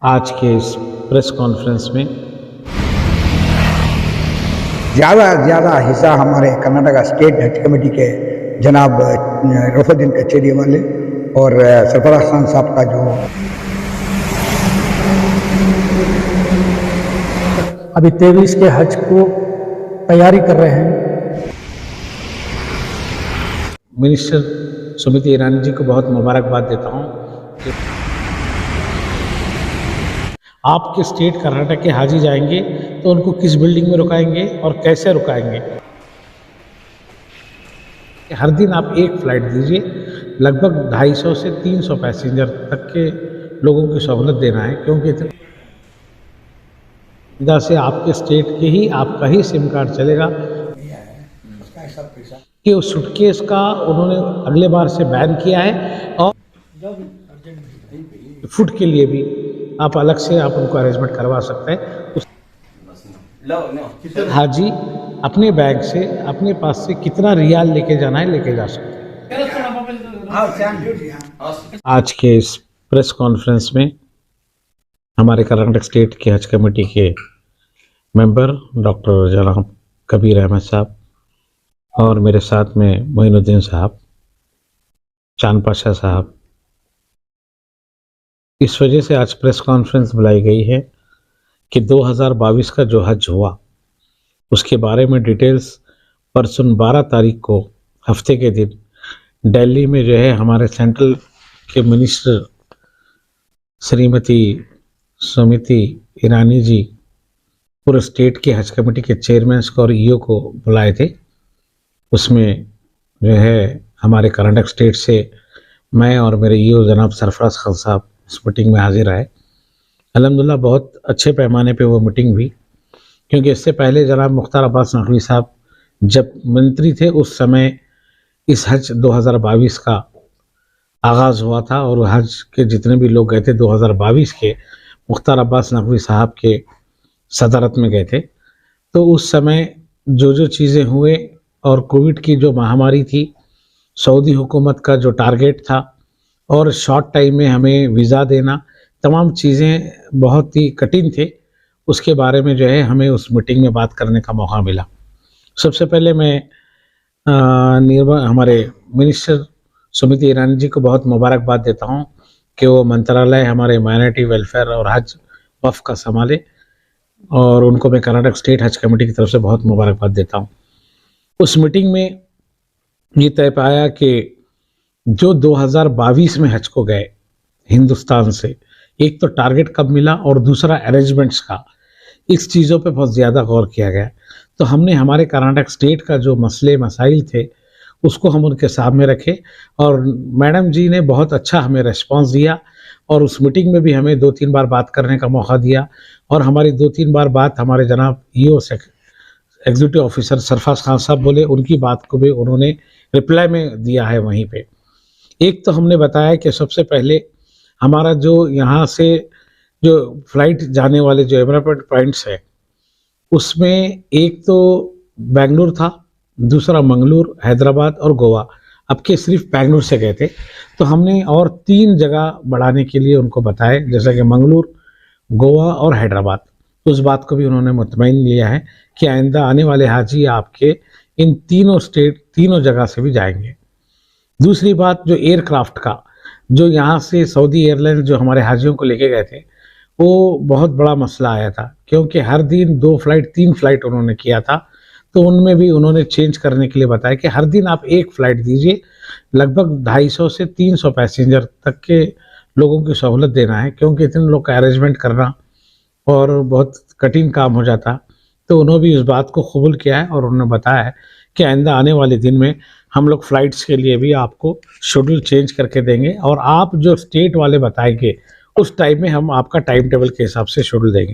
आज के इस प्रेस कॉन्फ्रेंस में ज़्यादा हिस्सा हमारे कर्नाटका स्टेट हज कमेटी के जनाब रफुद्दीन कचेरी वाले और सरफराज खान साहब का जो अभी 23 के हज को तैयारी कर रहे हैं। मिनिस्टर स्मृति ईरानी जी को बहुत मुबारकबाद देता हूँ कि आपके स्टेट कर्नाटक के हाजी जाएंगे तो उनको किस बिल्डिंग में रुकाएंगे और कैसे रुकाएंगे। हर दिन आप एक फ़्लाइट दीजिए, लगभग 250 से 300 पैसेंजर तक के लोगों की सहूलत देना है, क्योंकि इधर से आपके स्टेट के ही आपका ही सिम कार्ड चलेगा कि उस सूटकेस का उन्होंने अगले बार से बैन किया है। और फूड के लिए भी आप अलग से आप उनको अरेंजमेंट करवा सकते हैं। हाजी अपने बैग से अपने पास से कितना रियाल लेके जाना है लेके जा सकते हैं। आज के इस प्रेस कॉन्फ्रेंस में हमारे कर्नाटक स्टेट के हज कमेटी के मेंबर डॉक्टर जनाब कबीर अहमद साहब और मेरे साथ में मोइनुद्दीन साहब, चांद पाशा साहब, इस वजह से आज प्रेस कॉन्फ्रेंस बुलाई गई है कि 2022 का जो हज हुआ उसके बारे में डिटेल्स परसों 12 तारीख को हफ्ते के दिन दिल्ली में जो है हमारे सेंट्रल के मिनिस्टर श्रीमती स्मृति ईरानी जी पूरे स्टेट के हज कमेटी के चेयरमैन को और ईओ को बुलाए थे। उसमें जो है हमारे कर्नाटक स्टेट से मैं और मेरे ईओ जनाब सरफराज खान साहब इस मीटिंग में हाजिर आए। अल्हम्दुलिल्लाह बहुत अच्छे पैमाने पे वो मीटिंग हुई, क्योंकि इससे पहले जनाब मुख्तार अब्बास नकवी साहब जब मंत्री थे उस समय इस हज 2022 का आगाज़ हुआ था और हज के जितने भी लोग गए थे 2022 के मुख्तार अब्बास नकवी साहब के सदारत में गए थे। तो उस समय जो चीज़ें हुए और कोविड की जो महामारी थी, सऊदी हुकूमत का जो टारगेट था और शॉर्ट टाइम में हमें वीज़ा देना, तमाम चीज़ें बहुत ही कठिन थे। उसके बारे में जो है हमें उस मीटिंग में बात करने का मौका मिला। सबसे पहले मैं हमारे मिनिस्टर स्मृति ईरानी जी को बहुत मुबारकबाद देता हूं कि वो मंत्रालय हमारे माइनॉरिटी वेलफेयर और हज वफ़ का संभाले, और उनको मैं कर्नाटक स्टेट हज कमेटी की तरफ से बहुत मुबारकबाद देता हूं। उस मीटिंग में ये तय पाया कि जो 2022 में हज को गए हिंदुस्तान से, एक तो टारगेट कब मिला और दूसरा अरेंजमेंट्स का, इस चीज़ों पे बहुत ज़्यादा गौर किया गया। तो हमने हमारे कर्नाटक स्टेट का जो मसले मसाइल थे उसको हम उनके सामने रखे और मैडम जी ने बहुत अच्छा हमें रिस्पांस दिया और उस मीटिंग में भी हमें 2-3 बार बात करने का मौका दिया और हमारी 2-3 बार बात हमारे जनाब EO executive officer Sarfaraz Khan साहब बोले, उनकी बात को भी उन्होंने रिप्लाई में दिया है वहीं पे। एक तो हमने बताया कि सबसे पहले हमारा जो यहाँ से जो फ्लाइट जाने वाले जो एयरपोर्ट पॉइंट्स है उसमें एक तो बेंगलुरु था, दूसरा मंगलूर, हैदराबाद और गोवा। अब के सिर्फ बेंगलुरु से गए थे, तो हमने और 3 जगह बढ़ाने के लिए उनको बताए, जैसा कि मंगलूर, गोवा और हैदराबाद। उस बात को भी उन्होंने मुतमईन लिया है कि आइंदा आने वाले हाजी आपके इन तीनों जगह से भी जाएंगे। दूसरी बात, जो एयरक्राफ्ट का, जो यहाँ से सऊदी एयरलाइंस जो हमारे हाजियों को लेके गए थे, वो बहुत बड़ा मसला आया था, क्योंकि हर दिन 2 फ्लाइट 3 फ्लाइट उन्होंने किया था। तो उनमें भी उन्होंने चेंज करने के लिए बताया कि हर दिन आप एक फ़्लाइट दीजिए, लगभग 250 से 300 पैसेंजर तक के लोगों की सहूलत देना है, क्योंकि इतने लोग का अरेंजमेंट करना और बहुत कठिन काम हो जाता। तो उन्होंने भी उस बात को कबूल किया है और उन्होंने बताया है कि आइंदा आने वाले दिन में हम लोग फ़्लाइट्स के लिए भी आपको शेड्यूल चेंज करके देंगे और आप जो स्टेट वाले बताएंगे उस टाइम में हम आपका टाइम टेबल के हिसाब से शेड्यूल देंगे।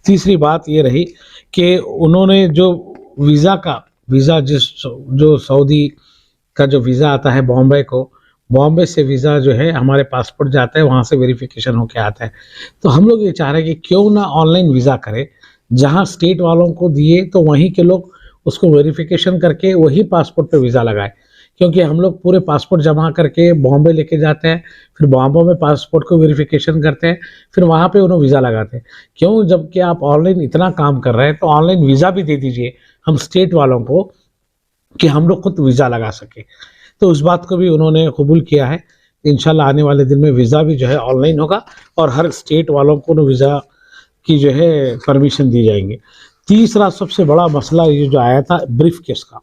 तीसरी बात ये रही कि उन्होंने जो वीज़ा जो सऊदी का जो वीज़ा आता है बॉम्बे को, बॉम्बे से वीज़ा जो है हमारे पासपोर्ट जाता है, वहाँ से वेरिफिकेशन होके आता है। तो हम लोग ये चाह रहे हैं कि क्यों ना ऑनलाइन वीज़ा करें, जहाँ स्टेट वालों को दिए तो वहीं के लोग उसको वेरिफिकेशन करके वही पासपोर्ट पे वीज़ा लगाए, क्योंकि हम लोग पूरे पासपोर्ट जमा करके बॉम्बे लेके जाते हैं, फिर बॉम्बे में पासपोर्ट को वेरिफिकेशन करते हैं, फिर वहाँ पे उन्हें वीज़ा लगाते हैं। क्यों? जबकि आप ऑनलाइन इतना काम कर रहे हैं तो ऑनलाइन वीज़ा भी दे दीजिए हम स्टेट वालों को, कि हम लोग खुद वीज़ा लगा सकें। तो उस बात को भी उन्होंने कबूल किया है। इंशाल्लाह आने वाले दिन में वीज़ा भी जो है ऑनलाइन होगा और हर स्टेट वालों को वीज़ा की जो है परमिशन दी जाएंगे। तीसरा सबसे बड़ा मसला ये जो आया था ब्रीफकेस का,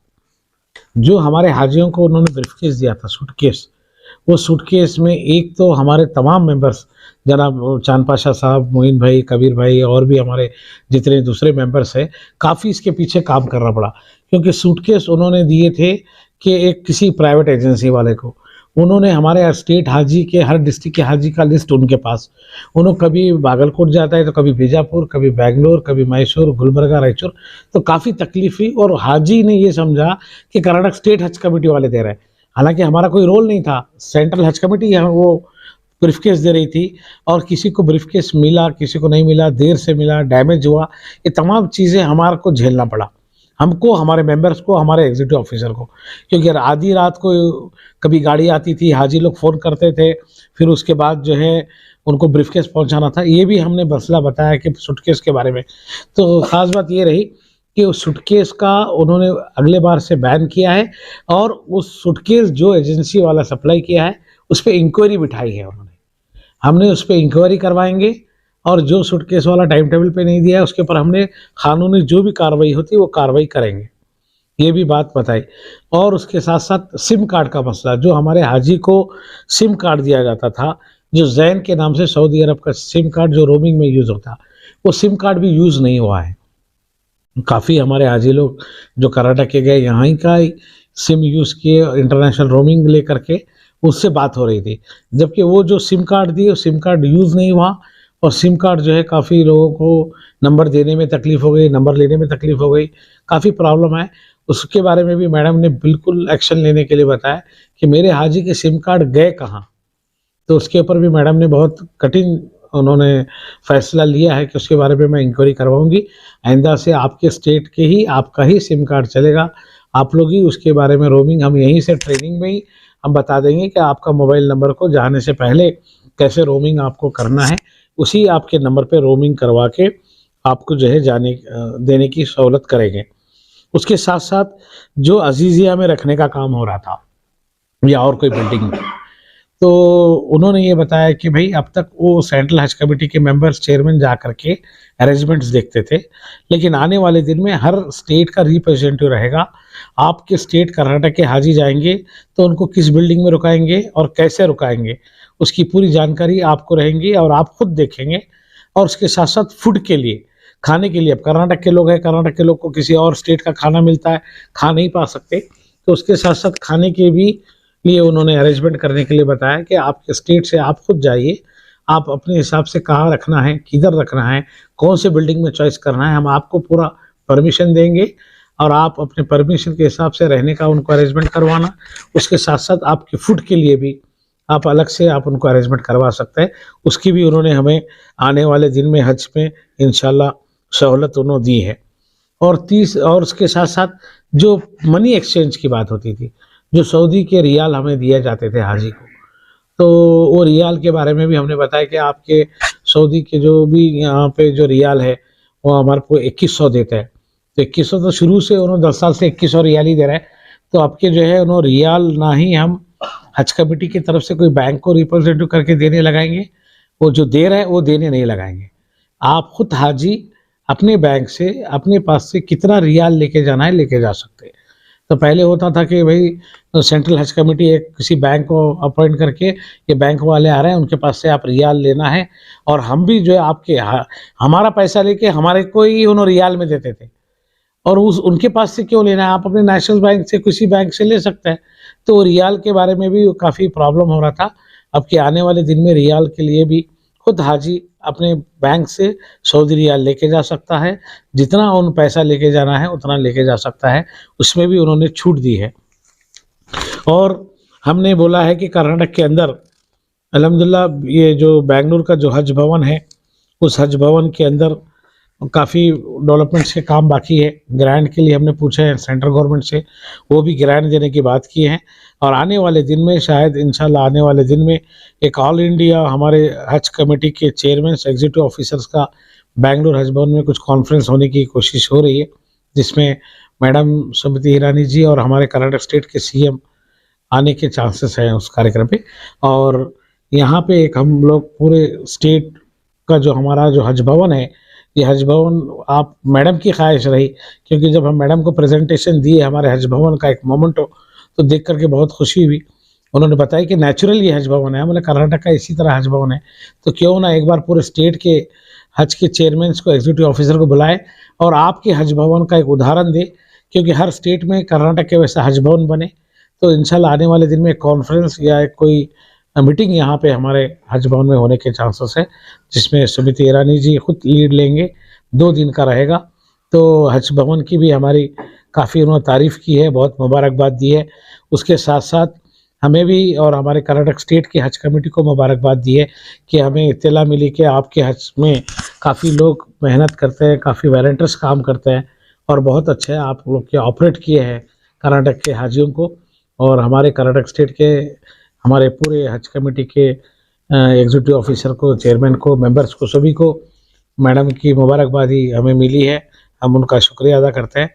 जो हमारे हाजियों को उन्होंने ब्रीफकेस दिया था, सूटकेस, वो सूटकेस में एक तो हमारे तमाम मेंबर्स, जनाब चांद पाशा साहब, मोइन भाई, कबीर भाई और भी हमारे जितने दूसरे मेंबर्स हैं, काफ़ी इसके पीछे काम करना पड़ा, क्योंकि सूटकेस उन्होंने दिए थे कि एक किसी प्राइवेट एजेंसी वाले को। उन्होंने हमारे स्टेट हाजी के, हर डिस्ट्रिक्ट के हाजी का लिस्ट उनके पास, उन्होंने कभी बागलकोट जाता है तो कभी बीजापुर, कभी बेंगलोर, कभी मैसूर, गुलबर्गा, रायचूर, तो काफ़ी तकलीफ हुई और हाजी ने ये समझा कि कर्नाटक स्टेट हज कमेटी वाले दे रहे हैं। हालांकि हमारा कोई रोल नहीं था, सेंट्रल हज कमेटी यहाँ वो ब्रीफकेस दे रही थी, और किसी को ब्रीफकेस मिला, किसी को नहीं मिला, देर से मिला, डैमेज हुआ, ये तमाम चीज़ें हमारे को झेलना पड़ा, हमको, हमारे मेंबर्स को, हमारे एग्जीक्यूटिव ऑफिसर को। क्योंकि आधी रात को कभी गाड़ी आती थी, हाजी लोग फ़ोन करते थे, फिर उसके बाद जो है उनको ब्रीफकेस पहुंचाना था। ये भी हमने मसला बताया कि सूटकेस के बारे में। तो ख़ास बात ये रही कि उस सूटकेस का उन्होंने अगले बार से बैन किया है, और उस सूटकेस जो एजेंसी वाला सप्लाई किया है उस पर इंक्वायरी बिठाई है उन्होंने। हमने उस पर इंक्वायरी करवाएंगे, और जो सूटकेस वाला टाइम टेबल पे नहीं दिया है उसके ऊपर हमने कानूनी जो भी कार्रवाई होती है वो कार्रवाई करेंगे, ये भी बात बताई। और उसके साथ साथ सिम कार्ड का मसला, जो हमारे हाजी को सिम कार्ड दिया जाता था, जो जैन के नाम से सऊदी अरब का सिम कार्ड जो रोमिंग में यूज़ होता, वो सिम कार्ड भी यूज़ नहीं हुआ है। काफ़ी हमारे हाजी लोग जो कर्नाटक के गए, यहाँ ही का सिम यूज़ किए, इंटरनेशनल रोमिंग ले करके उससे बात हो रही थी, जबकि वो जो सिम कार्ड दिए, सिम कार्ड यूज़ नहीं हुआ, और सिम कार्ड जो है काफ़ी लोगों को नंबर देने में तकलीफ़ हो गई, नंबर लेने में तकलीफ़ हो गई, काफ़ी प्रॉब्लम है। उसके बारे में भी मैडम ने बिल्कुल एक्शन लेने के लिए बताया कि मेरे हाजी के सिम कार्ड गए कहाँ। तो उसके ऊपर भी मैडम ने बहुत कठिन उन्होंने फैसला लिया है कि उसके बारे में मैं इंक्वायरी करवाऊंगी। आइंदा से आपके स्टेट के ही, आपका ही सिम कार्ड चलेगा, आप लोग ही उसके बारे में रोमिंग, हम यहीं से ट्रेनिंग में ही हम बता देंगे कि आपका मोबाइल नंबर को जाने से पहले कैसे रोमिंग आपको करना है, उसी आपके नंबर पे रोमिंग करवा के आपको जो है जाने देने की सहूलत करेंगे। उसके साथ साथ जो अजीज़िया में रखने का काम हो रहा था या और कोई बिल्डिंग में, तो उन्होंने ये बताया कि भाई अब तक वो सेंट्रल हज कमेटी के मेंबर्स, चेयरमैन जा करके अरेंजमेंट्स देखते थे, लेकिन आने वाले दिन में हर स्टेट का रिप्रेजेंटेटिव रहेगा। आपके स्टेट कर्नाटक के हाजी जाएंगे तो उनको किस बिल्डिंग में रुकाएंगे और कैसे रुकाएंगे, उसकी पूरी जानकारी आपको रहेंगी और आप खुद देखेंगे। और उसके साथ साथ फूड के लिए, खाने के लिए, अब कर्नाटक के लोग हैं, कर्नाटक के लोग को किसी और स्टेट का खाना मिलता है, खा नहीं पा सकते, तो उसके साथ साथ खाने के भी लिए उन्होंने अरेंजमेंट करने के लिए बताया कि आपके स्टेट से आप खुद जाइए, आप अपने हिसाब से कहाँ रखना है, किधर रखना है, कौन से बिल्डिंग में चॉइस करना है, हम आपको पूरा परमिशन देंगे, और आप अपने परमिशन के हिसाब से रहने का उनको अरेंजमेंट करवाना। उसके साथ साथ आपके फूड के लिए भी आप अलग से आप उनको अरेंजमेंट करवा सकते हैं, उसकी भी उन्होंने हमें आने वाले दिन में हज में इंशाल्लाह सहूलत उन्होंने दी है। और उसके साथ साथ जो मनी एक्सचेंज की बात होती थी, जो सऊदी के रियाल हमें दिए जाते थे हाजी को, तो वो रियाल के बारे में भी हमने बताया कि आपके सऊदी के जो भी यहाँ पे जो रियाल है वो हमारे को 2100 देता है। तो 2100 तो शुरू से उन्होंने 10 साल से 2100 रियाल ही दे रहा है, तो आपके जो है उन्होंने रियाल ना ही हम हज कमेटी की तरफ से कोई बैंक को रिप्रेजेंटेटिव करके देने लगाएंगे, वो जो दे रहा है वो देने नहीं लगाएंगे। आप खुद हाजी अपने बैंक से, अपने पास से कितना रियाल लेके जाना है लेके जा सकते हैं। तो पहले होता था कि भाई सेंट्रल हज कमेटी एक किसी बैंक को अपॉइंट करके, ये बैंक वाले आ रहे हैं, उनके पास से आप रियाल लेना है, और हम भी जो है आपके हमारा पैसा लेके हमारे को ही उन्होंने रियाल में देते थे, और उनके पास से क्यों लेना है, आप अपने नेशनल बैंक से, किसी बैंक से ले सकते हैं। तो रियाल के बारे में भी काफ़ी प्रॉब्लम हो रहा था। अब के आने वाले दिन में रियाल के लिए भी खुद हाजी अपने बैंक से सऊदी रियाल लेके जा सकता है, जितना उन पैसा लेके जाना है उतना लेके जा सकता है, उसमें भी उन्होंने छूट दी है। और हमने बोला है कि कर्नाटक के अंदर अल्हम्दुलिल्लाह ये जो बेंगलुरु का जो हज भवन है, उस हज भवन के अंदर काफ़ी डेवलपमेंट्स के काम बाकी है। ग्रांट के लिए हमने पूछा है सेंट्रल गवर्नमेंट से, वो भी ग्रांट देने की बात की है। और आने वाले दिन में शायद इंशाल्लाह आने वाले दिन में एक ऑल इंडिया हमारे हज कमेटी के चेयरमैन एग्जीक्यूटिव ऑफिसर्स का बेंगलुरु हज भवन में कुछ कॉन्फ्रेंस होने की कोशिश हो रही है, जिसमें मैडम स्मृति ईरानी जी और हमारे कर्नाटक स्टेट के सीएम आने के चांसेस हैं उस कार्यक्रम पे। और यहाँ पे एक हम लोग पूरे स्टेट का जो हमारा जो हज भवन है, ये हज भवन आप मैडम की ख्वाहिश रही, क्योंकि जब हम मैडम को प्रेजेंटेशन दिए हमारे हज भवन का एक मोमेंट हो, तो देख करके बहुत खुशी हुई। उन्होंने बताया कि नेचुरल ये हज भवन है, मतलब कर्नाटक का इसी तरह हज भवन है, तो क्यों ना एक बार पूरे स्टेट के हज के चेयरमैन को एग्जीक्यूटिव ऑफिसर को बुलाए और आपके हज भवन का एक उदाहरण दे, क्योंकि हर स्टेट में कर्नाटक के वैसा हज भवन बने। तो इंशाल्लाह आने वाले दिन में एक कॉन्फ्रेंस या एक कोई मीटिंग यहाँ पे हमारे हज भवन में होने के चांसेस है, जिसमें स्मृति ईरानी जी खुद लीड लेंगे। 2 दिन का रहेगा। तो हज भवन की भी हमारी काफ़ी उन्होंने तारीफ़ की है, बहुत मुबारकबाद दी है। उसके साथ साथ हमें भी और हमारे कर्नाटक स्टेट की हज कमेटी को मुबारकबाद दी है कि हमें इत्तला मिली कि आपके हज में काफ़ी लोग मेहनत करते हैं, काफ़ी वॉलंटियर्स काम करते हैं और बहुत अच्छे आप लोग के ऑपरेट किए हैं कर्नाटक के हाजियों को। और हमारे कर्नाटक स्टेट के हमारे पूरे हज कमेटी के एग्जीक्यूटिव ऑफिसर को, चेयरमैन को, मेंबर्स को, सभी को मैडम की मुबारकबादी हमें मिली है, हम उनका शुक्रिया अदा करते हैं।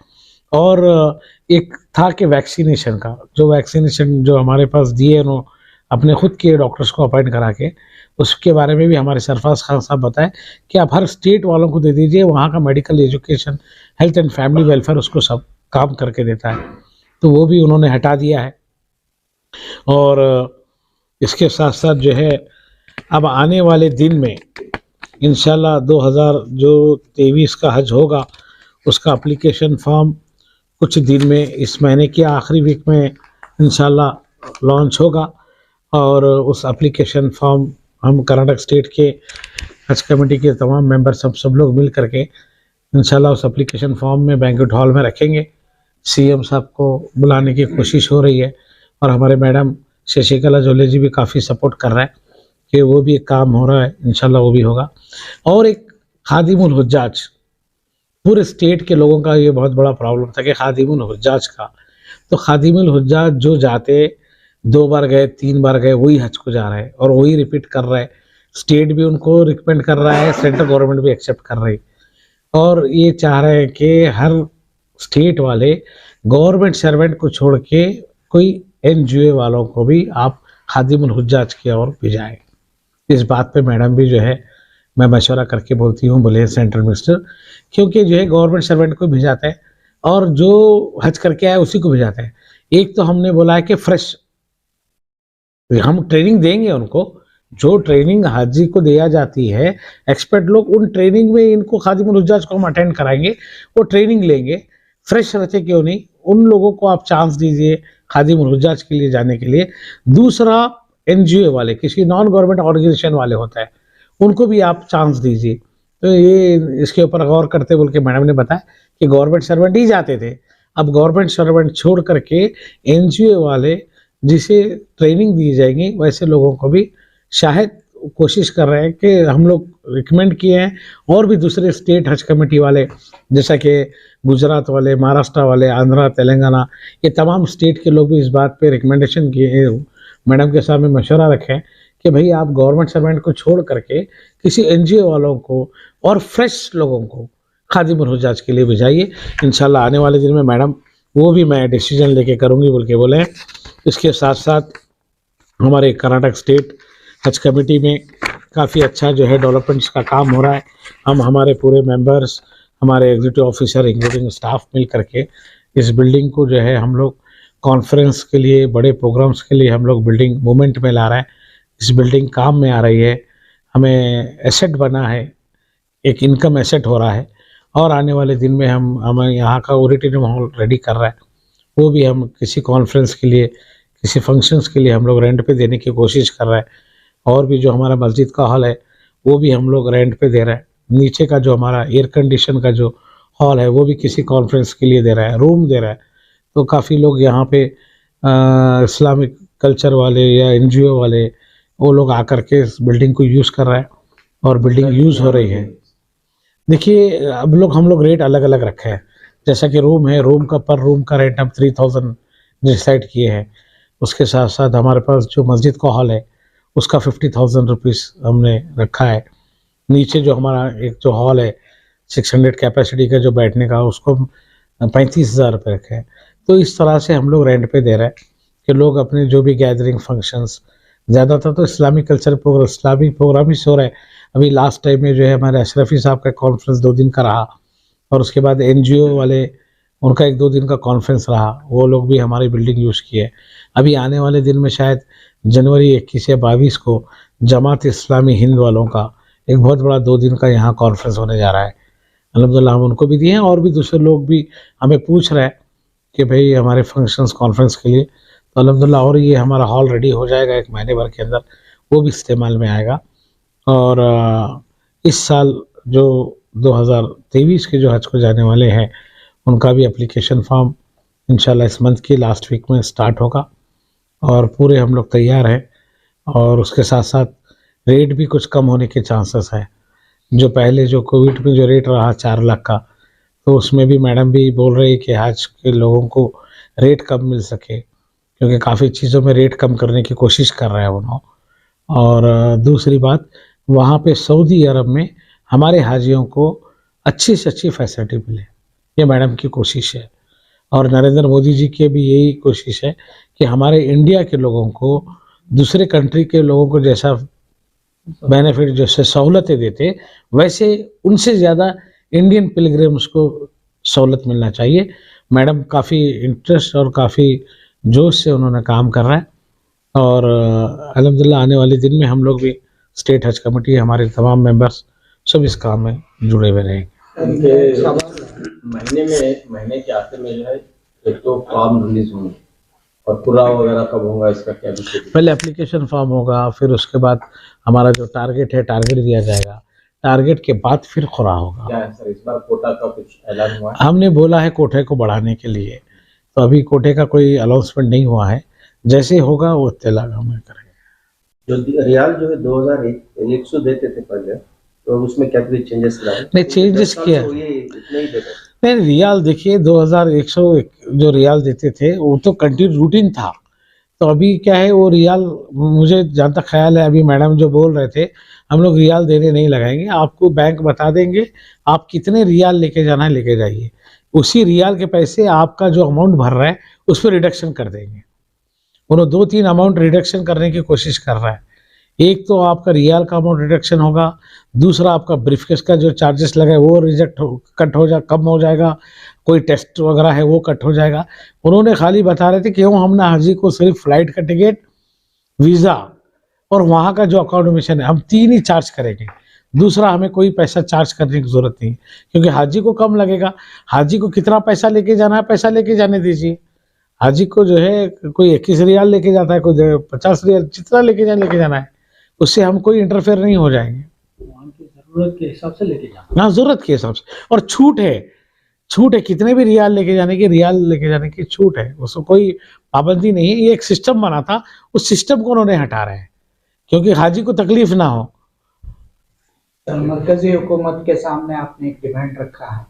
और एक था कि वैक्सीनेशन का, जो वैक्सीनेशन जो हमारे पास दिए उन्होंने अपने खुद के डॉक्टर्स को अपॉइंट करा के, उसके बारे में भी हमारे सरफराज खान साहब बताए कि आप हर स्टेट वालों को दे दीजिए, वहाँ का medical education, health and family welfare उसको सब काम करके देता है। तो वो भी उन्होंने हटा दिया है। और इसके साथ साथ जो है अब आने वाले दिन में इंशाल्लाह 2023 का हज होगा, उसका एप्लीकेशन फॉर्म कुछ दिन में इस महीने के आखिरी वीक में इंशाल्लाह लॉन्च होगा। और उस एप्लीकेशन फॉर्म हम कर्नाटक स्टेट के हज कमेटी के तमाम मेंबर सब लोग मिल करके इंशाल्लाह उस एप्लीकेशन फॉर्म में बैंक्वेट हॉल में रखेंगे। सीएम साहब को बुलाने की कोशिश हो रही है और हमारे मैडम शशिकला जोले जी भी काफ़ी सपोर्ट कर रहा है कि वो भी एक काम हो रहा है, इंशाल्लाह वो भी होगा। और एक खादिमुल हुज्जाज, पूरे स्टेट के लोगों का ये बहुत बड़ा प्रॉब्लम था कि खादिमुल हुज्जाज का, तो खादिमुल हुज्जाज जो जाते 2 बार गए 3 बार गए वही हज को जा रहे हैं और वही रिपीट कर रहे हैं। स्टेट भी उनको रिकमेंड कर रहा है, सेंट्रल गवर्नमेंट भी एक्सेप्ट कर रही, और ये चाह रहे हैं कि हर स्टेट वाले गवर्नमेंट सर्वेंट को छोड़ के कोई एनजीओ वालों को भी आप खादिमुल हुज्जाज की ओर भेजाएं। इस बात पे मैडम भी जो है मैं मशवरा करके बोलती हूँ, बोले सेंट्रल मिनिस्टर, क्योंकि जो है गवर्नमेंट सर्वेंट को भेजाते हैं और जो हज करके आए उसी को भेजाते हैं। एक तो हमने बोला है कि फ्रेश हम ट्रेनिंग देंगे उनको, जो ट्रेनिंग हाजी को दिया जाती है, एक्सपर्ट लोग उन ट्रेनिंग में इनको खादिमुल हुज्जाज को हम अटेंड कराएंगे, वो ट्रेनिंग लेंगे, फ्रेश रहते क्यों नहीं, उन लोगों को आप चांस दीजिए खादिमुल हुज्जाज के लिए जाने के लिए। दूसरा एनजीओ वाले, किसी नॉन गवर्नमेंट ऑर्गेनाइजेशन वाले होता है, उनको भी आप चांस दीजिए। तो ये इसके ऊपर गौर करते बोल के मैडम ने बताया कि गवर्नमेंट सर्वेंट ही जाते थे, अब गवर्नमेंट सर्वेंट छोड़ करके एनजीओ वाले जिसे ट्रेनिंग दी जाएगी वैसे लोगों को भी शायद कोशिश कर रहे हैं कि हम लोग रिकमेंड किए हैं। और भी दूसरे स्टेट हज कमेटी वाले जैसा कि गुजरात वाले, महाराष्ट्र वाले, आंध्रा, तेलंगाना, ये तमाम स्टेट के लोग भी इस बात पे रिकमेंडेशन किए, मैडम के सामने मशवरा रखें कि भाई आप गवर्नमेंट सर्वेंट को छोड़ करके किसी एनजीओ वालों को और फ्रेश लोगों को खादिमुल हुज्जाज के लिए भेजाइए। इंशाल्लाह आने वाले दिन में मैडम वो भी मैं डिसीजन लेके करूँगी बोल के बोले हैं। इसके साथ साथ हमारे कर्नाटक स्टेट हज कमेटी में काफ़ी अच्छा जो है डेवलपमेंट्स का काम हो रहा है। हम हमारे पूरे मेंबर्स, हमारे एग्जीक्यूटिव ऑफिसर इंक्लूडिंग स्टाफ मिल करके इस बिल्डिंग को जो है हम लोग कॉन्फ्रेंस के लिए, बड़े प्रोग्राम्स के लिए हम लोग बिल्डिंग मूवमेंट में ला रहे हैं। इस बिल्डिंग काम में आ रही है, हमें एसेट बना है, एक इनकम एसेट हो रहा है। और आने वाले दिन में हमें यहाँ का ऑडिटोरियम हॉल रेडी कर रहा है, वो भी हम किसी कॉन्फ्रेंस के लिए, किसी फंक्शंस के लिए हम लोग रेंट पे देने की कोशिश कर रहे हैं। और भी जो हमारा मस्जिद का हॉल है वो भी हम लोग रेंट पे दे रहे हैं। नीचे का जो हमारा एयर कंडीशन का जो हॉल है वो भी किसी कॉन्फ्रेंस के लिए दे रहा है, रूम दे रहा है। तो काफ़ी लोग यहाँ पे इस्लामिक कल्चर वाले या एनजीओ वाले वो लोग आकर के इस बिल्डिंग को यूज़ कर रहे हैं और बिल्डिंग यूज़ हो रही है। देखिए अब हम लोग रेट अलग अलग रखे हैं। जैसा कि रूम है, रूम का पर रूम का रेट हम 3000 डिसाइड किए हैं। उसके साथ साथ हमारे पास जो मस्जिद का हॉल है उसका 50,000 रुपीज़ हमने रखा है। नीचे जो हमारा एक जो हॉल है 600 कैपेसिटी का जो बैठने का, उसको 35,000 रुपये रखे हैं। तो इस तरह से हम लोग रेंट पे दे रहे हैं कि लोग अपने जो भी गैदरिंग फंक्शंस, ज़्यादातर तो Islamic culture program, Islamic program ही हो रहे हैं। अभी लास्ट टाइम में जो है हमारे अशरफी साहब का कॉन्फ्रेंस 2 दिन का रहा, और उसके बाद एनजीओ वाले उनका 1-2 दिन का कॉन्फ्रेंस रहा, वो लोग भी हमारी बिल्डिंग यूज़ किए। अभी आने वाले दिन में शायद जनवरी 21 या 22 को जमात इस्लामी हिंद वालों का एक बहुत बड़ा 2 दिन का यहाँ कॉन्फ्रेंस होने जा रहा है। अल्हम्दुलिल्लाह हम उनको भी दिए हैं, और भी दूसरे लोग भी हमें पूछ रहे हैं कि भाई हमारे फंक्शंस कॉन्फ्रेंस के लिए, तो अल्हम्दुलिल्लाह और ये हमारा हॉल रेडी हो जाएगा 1 महीने भर के अंदर, वो भी इस्तेमाल में आएगा। और इस साल जो 2023 के जो हज को जाने वाले हैं उनका भी एप्लीकेशन फॉर्म इंशाल्लाह इस मंथ की लास्ट वीक में स्टार्ट होगा, और पूरे हम लोग तैयार हैं। और उसके साथ साथ रेट भी कुछ कम होने के चांसेस है। जो पहले जो कोविड में जो रेट रहा 4 लाख का, तो उसमें भी मैडम भी बोल रही कि आज के लोगों को रेट कम मिल सके, क्योंकि काफ़ी चीज़ों में रेट कम करने की कोशिश कर रहे हैं उन्होंने। और दूसरी बात, वहाँ पे सऊदी अरब में हमारे हाजियों को अच्छी से अच्छी फैसिलिटी मिले, ये मैडम की कोशिश है। और नरेंद्र मोदी जी की भी यही कोशिश है कि हमारे इंडिया के लोगों को दूसरे कंट्री के लोगों को जैसा बेनिफिट, जैसे सहूलतें देते, वैसे उनसे ज़्यादा इंडियन पिलग्रिम्स को सहूलत मिलना चाहिए। मैडम काफ़ी इंटरेस्ट और काफ़ी जोश से उन्होंने काम कर रहा है, और अल्हम्दुलिल्लाह आने वाले दिन में हम लोग भी स्टेट हज कमेटी, हमारे तमाम मेंबर्स सब इस काम में जुड़े हुए रहेंगे। महीने के आखिर में जो है एक तो फॉर्म रिलीज होंगे, और पूरा वगैरह कब होगा इसका क्या विषय? पहले एप्लीकेशन फॉर्म होगा, फिर उसके बाद हमारा जो टारगेट है टारगेट दिया जाएगा, टारगेट के बाद फिर खुरा होगा। क्या है सर, इस बार कोटा का कुछ ऐलान हुआ है? हमने बोला है कोटे को बढ़ाने के लिए, तो अभी कोटे का कोई अनाउंसमेंट नहीं हुआ है, जैसे होगा वो इत्तेला हमें करेंगे। जो रियाल जो है 2100 देते थे पहले, तो उसमें क्या कोई चेंजेस लाए? नहीं, चेंजेस किया ये इतना ही देते। नहीं, रियाल देखिए 2100 जो रियाल देते थे वो तो कंटिन्यू रूटीन था। तो अभी क्या है, वो रियाल मुझे जहाँ तक ख्याल है, अभी मैडम जो बोल रहे थे, हम लोग रियाल देने नहीं लगाएंगे, आपको बैंक बता देंगे आप कितने रियाल लेके जाना है लेके जाइए, उसी रियाल के पैसे आपका जो अमाउंट भर रहा है उस पर रिडक्शन कर देंगे। उन्होंने 2-3 अमाउंट रिडक्शन करने की कोशिश कर रहा है। एक तो आपका रियाल का अमाउंट रिडक्शन होगा, दूसरा आपका ब्रीफकेस का जो चार्जेस लगे वो कट हो कम हो जाएगा, कोई टेस्ट वगैरह है वो कट हो जाएगा। उन्होंने खाली बता रहे थे कि हम ना हाजी को सिर्फ फ्लाइट का टिकट, वीज़ा और वहाँ का जो अकोमोडेशन है, हम 3 ही चार्ज करेंगे, दूसरा हमें कोई पैसा चार्ज करने की ज़रूरत नहीं, क्योंकि हाजी को कम लगेगा। हाजी को कितना पैसा लेके जाना है, पैसा लेके जाने दीजिए। हाजी को जो है कोई 21 रियाल लेके जाता है, कोई 50 रियाल, जितना लेके जाना है, उससे हम कोई इंटरफेयर नहीं हो जाएंगे। वहाँ की ज़रूरत के हिसाब से लेके जाना। हाँ, ज़रूरत के हिसाब से, और छूट है कितने भी रियाल लेके जाने की छूट है, उसको कोई पाबंदी नहीं है। ये एक सिस्टम बना था, उस सिस्टम को उन्होंने हटा रहे हैं क्योंकि हाजी को तकलीफ ना हो। मरकजी हुकूमत के सामने आपने एक डिमांड रखा है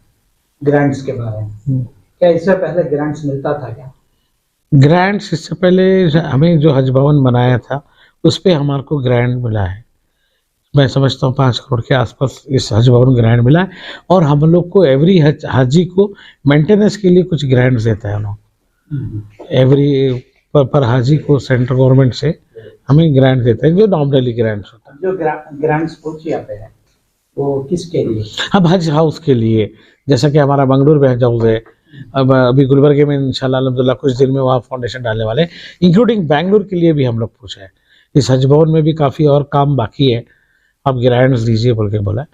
ग्रांट्स के बारे में, क्या इससे पहले ग्रांट्स मिलता था क्या? ग्रांट्स इससे पहले हमें जो हज भवन बनाया था उस पर हमारे को ग्रांट मिला है, मैं समझता हूँ 5 करोड़ के आसपास इस हज भवन ग्रांट मिला है। और हम लोग को एवरी हाजी को मेंटेनेंस के लिए कुछ ग्रांट्स देता है लोग, एवरी पर हाजी को सेंट्रल गवर्नमेंट से हमें ग्रांट देता है, जो नॉमिनली ग्रांट्स होता है। जो ग्रांट्स पूछी जाते हैं वो किसके लिए? अब हज हाउस के लिए, जैसा कि हमारा मंगलूर में हज हाउस है, अब अभी गुलबर्गे में इंशाल्लाह अल्हम्दुलिल्लाह कुछ दिन में वहाँ फाउंडेशन डालने वाले, इंक्लूडिंग बैंगलोर के लिए भी हम लोग पूछा है। इस हज भवन में भी काफ़ी और काम बाकी है, आप ग्रांट्स दीजिए बोल के बोला।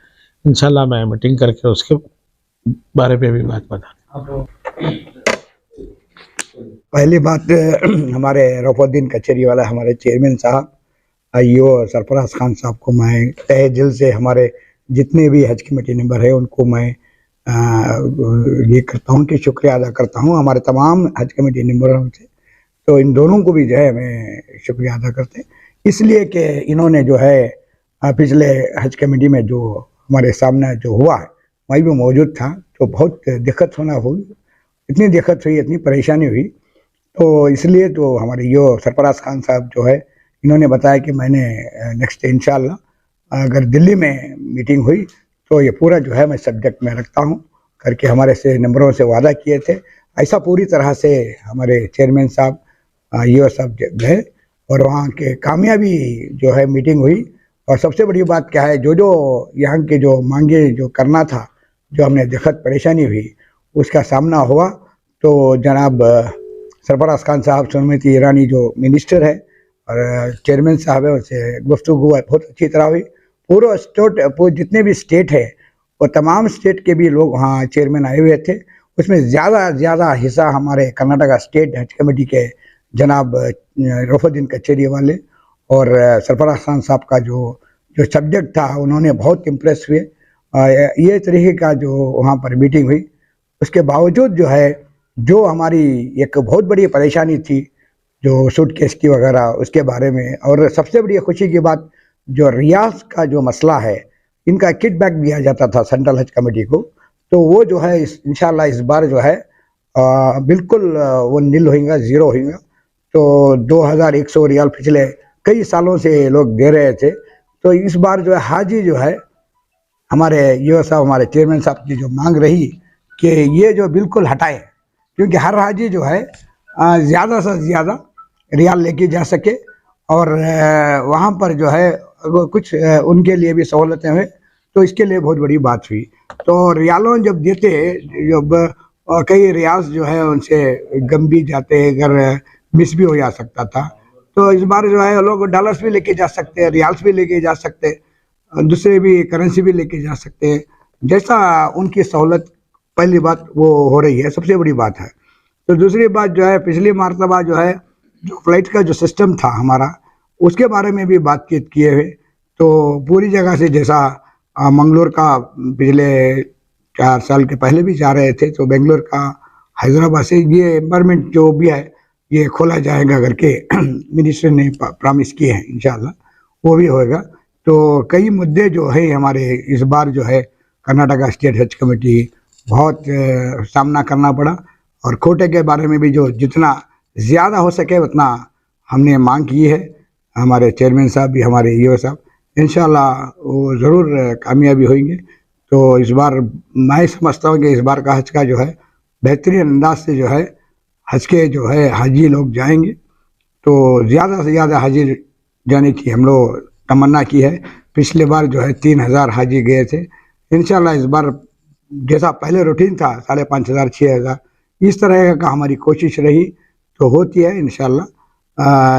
इंशाल्लाह मैं मीटिंग करके उसके बारे में भी बात बता। पहली बात, हमारे रफुद्दीन कचहरी वाला हमारे चेयरमैन साहब आईओ सरफराज खान साहब को मैं तहे दिल से, हमारे जितने भी हज कमेटी मेंबर है उनको मैं ये करता हूँ कि शुक्रिया अदा करता हूँ, हमारे तमाम हज कमेटी मेंबरों से। तो इन दोनों को भी जो है मैं शुक्रिया अदा करते हैं, इसलिए कि इन्होंने जो है पिछले हज कमेटी में जो हमारे सामने जो हुआ है मैं भी मौजूद था, तो बहुत दिक्कत होना हुई, इतनी दिक्कत हुई, इतनी परेशानी हुई। तो इसलिए तो हमारे यो सरफराज खान साहब जो है, इन्होंने बताया कि मैंने नेक्स्ट इंशाल्लाह अगर दिल्ली में मीटिंग हुई तो ये पूरा जो है मैं सब्जेक्ट में रखता हूँ करके हमारे से नंबरों से वादा किए थे। ऐसा पूरी तरह से हमारे चेयरमैन साहब यो सब गए और वहाँ के कामयाबी जो है मीटिंग हुई। और सबसे बड़ी बात क्या है, जो यहाँ के जो मांगे जो करना था, जो हमने दिक्कत परेशानी हुई, उसका सामना हुआ। तो जनाब सरफराज खान साहब, स्मृति ईरानी जो मिनिस्टर है और चेयरमैन साहब है, उनसे गुफ्तगू बहुत अच्छी तरह हुई। पूरा स्टेट, जितने भी स्टेट है वो तमाम स्टेट के भी लोग वहाँ चेयरमैन आए हुए थे। उसमें ज़्यादा हिस्सा हमारे कर्नाटका स्टेट हज कमेटी के जनाब रफुद्दीन कचेरी वाले और सरफराज खान साहब का जो सब्जेक्ट था, उन्होंने बहुत इम्प्रेस हुए। ये तरीके का जो वहाँ पर मीटिंग हुई, उसके बावजूद जो है, जो हमारी एक बहुत बड़ी परेशानी थी जो सूटकेस की वगैरह, उसके बारे में, और सबसे बड़ी खुशी की बात जो रियाज का जो मसला है, इनका किटबैक दिया जाता था सेंट्रल हज कमेटी को, तो वो जो है इंशाल्लाह इस बार जो है बिल्कुल वो नील होगा, ज़ीरो होगा। तो 2100 रियाल पिछले कई सालों से लोग दे रहे थे, तो इस बार जो है हाजी जो है हमारे यो साहब, हमारे चेयरमैन साहब की जो मांग रही कि ये जो बिल्कुल हटाए, क्योंकि हर हाजी जो है ज़्यादा से ज़्यादा रियाल लेके जा सके और वहाँ पर जो है कुछ उनके लिए भी सहूलतें हुए, तो इसके लिए बहुत बड़ी बात हुई। तो रियालों जब देते, जब कई रियाज जो है उनसे गम भी जाते, अगर मिस भी हो जा सकता था, तो इस बार जो है लोग डॉलर्स भी लेके जा सकते हैं, रियाल्स भी लेके जा सकते हैं, दूसरे भी करेंसी भी लेके जा सकते हैं, जैसा उनकी सहूलत। पहली बात वो हो रही है, सबसे बड़ी बात है। तो दूसरी बात जो है, पिछली मरतबा जो है जो फ्लाइट का जो सिस्टम था हमारा, उसके बारे में भी बातचीत किए हुए। तो पूरी जगह से, जैसा मंगलोर का पिछले 4 साल के पहले भी जा रहे थे, तो बेंगलोर का, हैदराबाद से ये एनवायरनमेंट जो भी है ये खोला जाएगा करके मिनिस्टर ने प्रॉमिस किए हैं, इंशाल्लाह वो भी होएगा। तो कई मुद्दे जो है हमारे इस बार जो है कर्नाटका स्टेट हज कमेटी बहुत सामना करना पड़ा, और कोटे के बारे में भी जो जितना ज़्यादा हो सके उतना हमने मांग की है। हमारे चेयरमैन साहब भी, हमारे ईओ साहब, इंशाल्लाह वो ज़रूर कामयाबी होंगे। तो इस बार मैं समझता हूँ कि इस बार का हज का जो है बेहतरीन अंदाज से जो है हज के जो है हाजी लोग जाएंगे, तो ज़्यादा से ज़्यादा हाजी जाने की हम लोग तमन्ना की है। पिछले बार जो है 3000 हाजी गए थे, इंशाल्लाह इस बार जैसा पहले रूटीन था 5500 6000, इस तरह का हमारी कोशिश रही तो होती है इंशाल्लाह।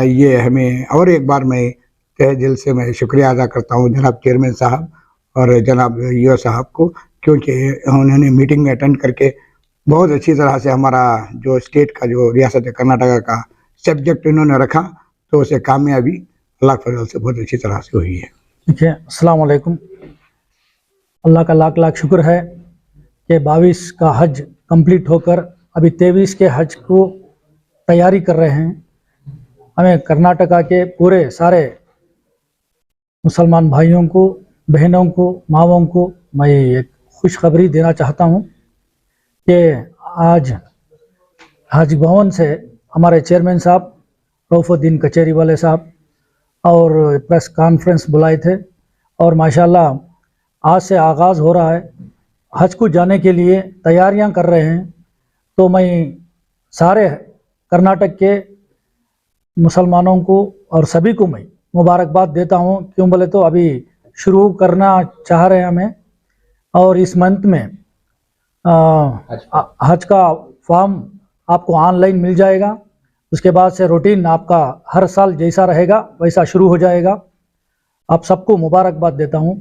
ये हमें, और एक बार मैं तहे दिल से मैं शुक्रिया अदा करता हूँ जनाब चेयरमैन साहब और जनाब ईओ साहब को, क्योंकि उन्होंने मीटिंग में अटेंड करके बहुत अच्छी तरह से हमारा जो स्टेट का, जो रियासत कर्नाटका का सब्जेक्ट इन्होंने रखा, तो उसे कामयाबी अल्लाह के फजल से बहुत अच्छी तरह से हुई है। ठीक है, अस्सलाम वालेकुम। अल्लाह का लाख लाख शुक्र है कि 22 का हज कंप्लीट होकर अभी 23 के हज को तैयारी कर रहे हैं। हमें कर्नाटका के पूरे सारे मुसलमान भाइयों को, बहनों को, माँओं को मैं एक खुशखबरी देना चाहता हूँ कि आज हज भवन से हमारे चेयरमैन साहब रऊफुद्दीन कचेरी वाले साहब और प्रेस कॉन्फ्रेंस बुलाए थे, और माशाल्लाह आज से आगाज़ हो रहा है, हज को जाने के लिए तैयारियां कर रहे हैं। तो मैं सारे कर्नाटक के मुसलमानों को और सभी को मैं मुबारकबाद देता हूं। क्यों बोले तो अभी शुरू करना चाह रहे हैं हमें, और इस मंथ में हज का फॉर्म आपको ऑनलाइन मिल जाएगा। उसके बाद से रूटीन आपका हर साल जैसा रहेगा वैसा शुरू हो जाएगा। आप सबको मुबारकबाद देता हूं।